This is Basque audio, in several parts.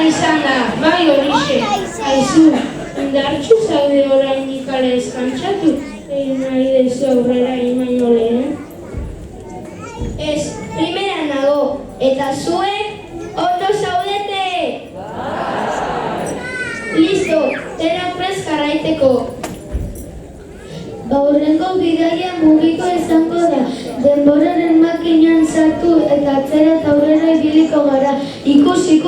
izan da, bai horixe, aizu, indartxu zaude oraindik ala eskantzatu, egin nahi dezu aurrera imaino lehen. Ez, primeran nago, eta zuek, ondo zaudete! Listo, zera prest jarraiteko. Aurrengo bidaia mugiko izango da, denboraren makinan sartu eta atzera eta aurrera ibiliko gara, ikusi.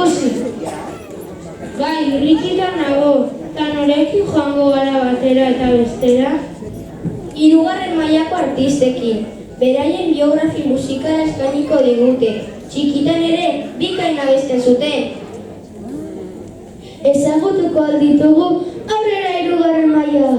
Bai, irrikita nago, eta norekin joango gara batera eta bestera? 3. mailako artistekin, beraien biografi musikala eskainiko digute. Txikitan ere, bikain abesten zuten. Ezagutuko alditugu, aurrera 3. maila.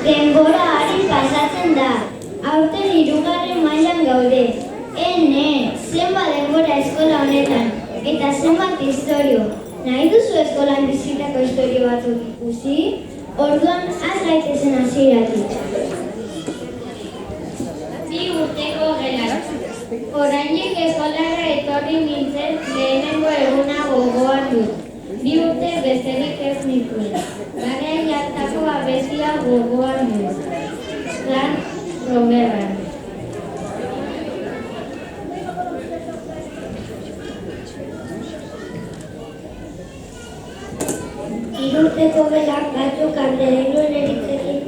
Denbora ari pasatzen da. Aurten 3. mailan gaude. Zenbat denbora eskola honetan. Eta zenbat istorio. Nahi duzu eskolan bizitako istorio batzuk ikusi? Orduan, az gaitezen hasieratik. 2 urteko gelan. Oraindik eskolara etorri nintzen lehenengo eguna gogoan dut. 2 urte besterik ez nituen. Garai hartako abestia gogoan dut. Lan Roberran. Irurteko gelak batzuk andereñoen eritzekin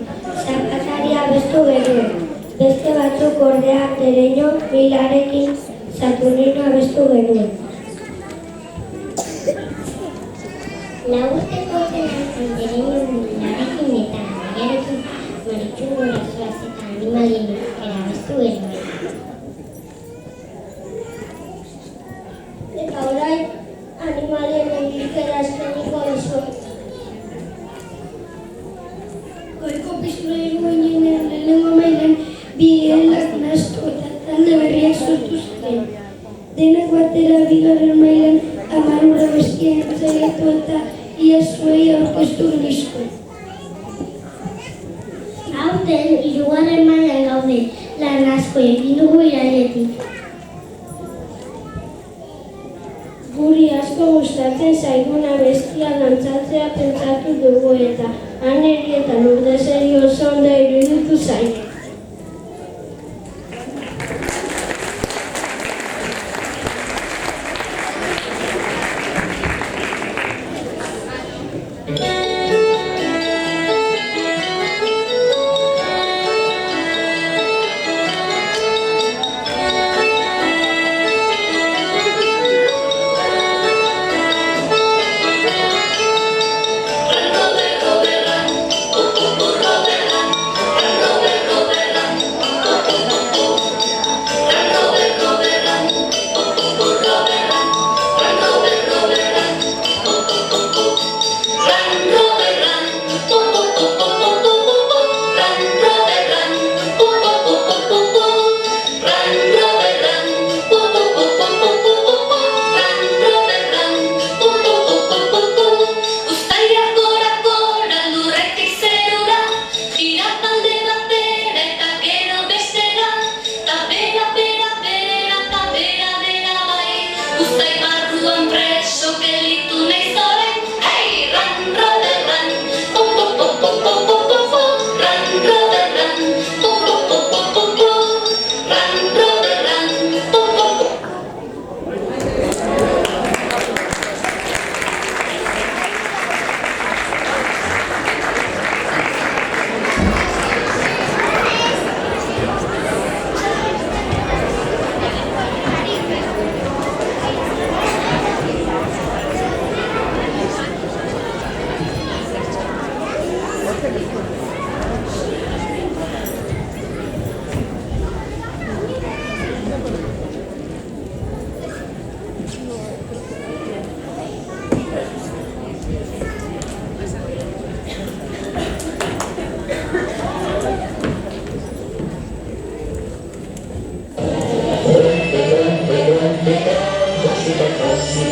zakatari abestu genuen. Beste batzuk ordea andereño milarekin Saturnino abestu genuen. 4 urteko gelak andereño milarekin eta amaiarekin maritxungo razoaz eta animalien erabestu genuen. Eta orain animalien egikera eskeniko dizuet. Goiko piztura iruginen lehenengo mailan bi helak nastu eta talde berriak sortu ziren. Denak batera 2. mailan 10 ura bestien entzaiatu eta ia zuei aurkeztu genizkoen. Aurten 3. mailan gaude, lan asko egin dugu irailetik. Guri asko gustatzen zaiguna bestia dantzatzea pentsatu dugu eta Aneri eta Lourdeseri oso ondo iruditu zaie.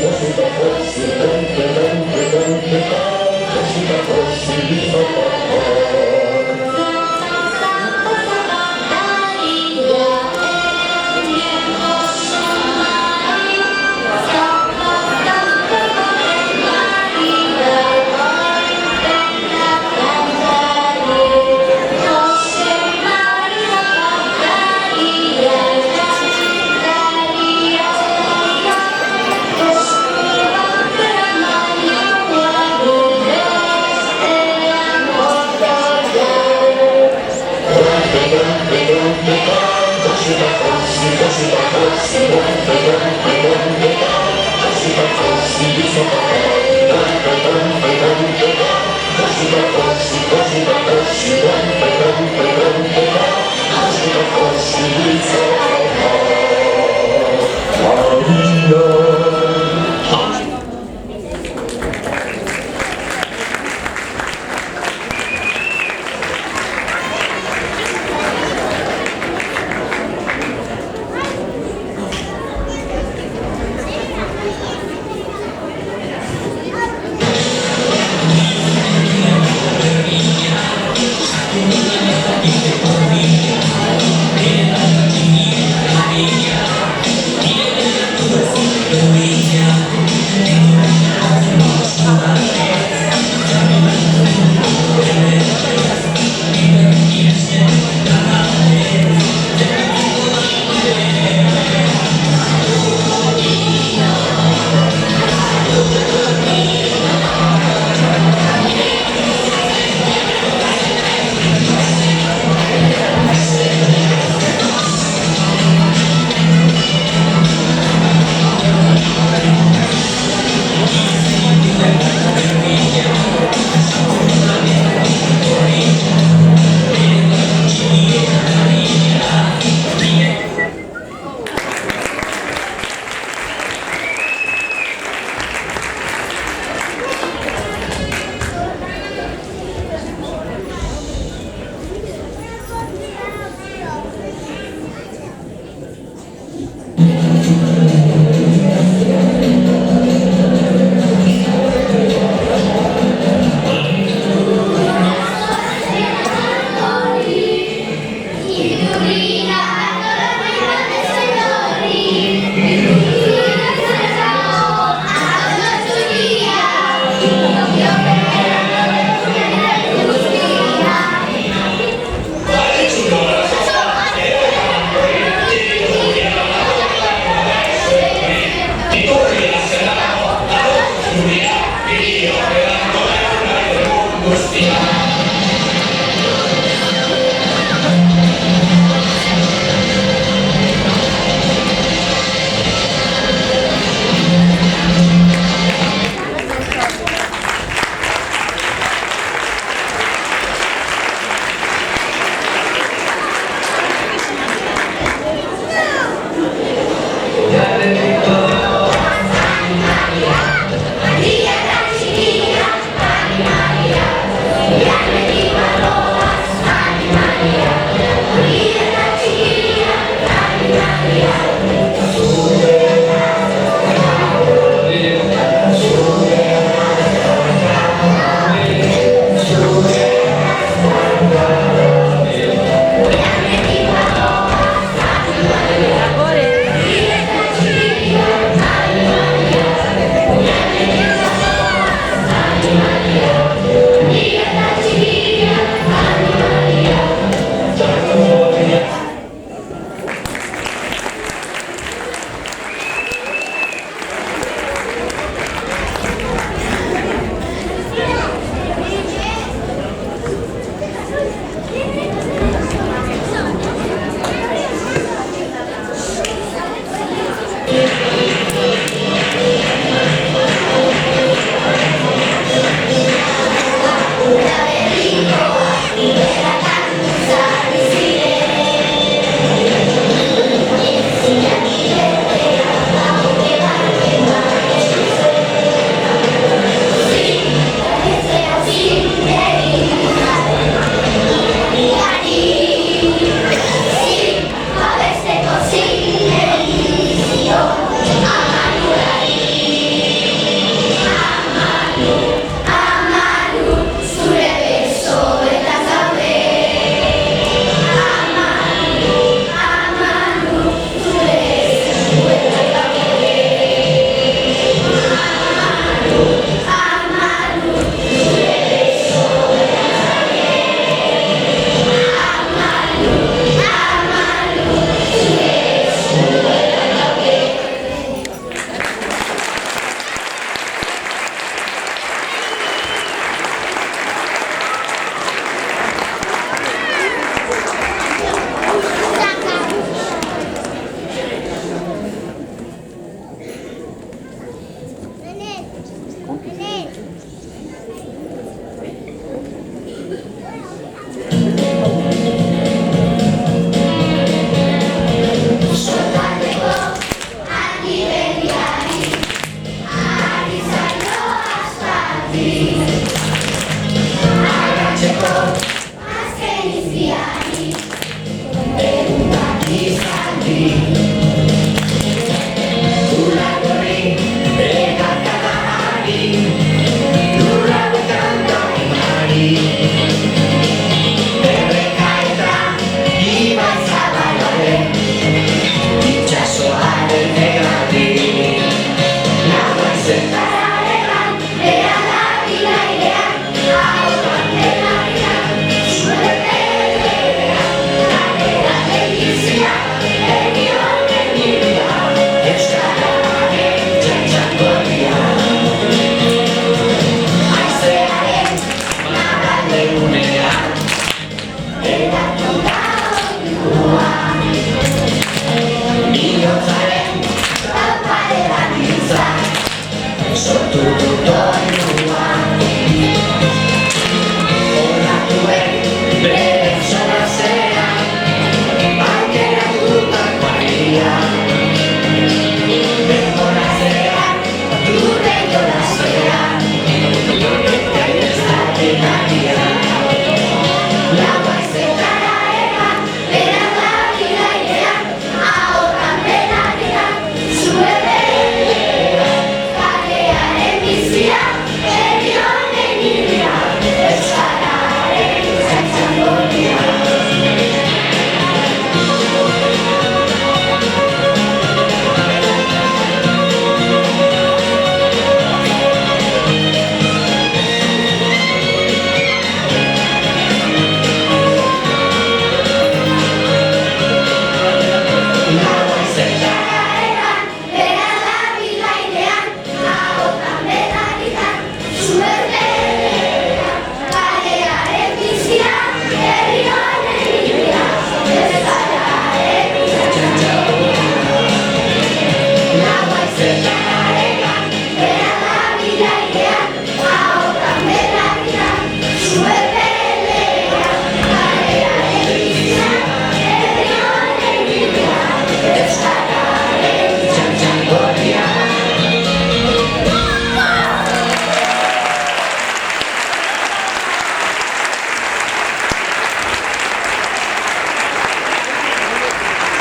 Così,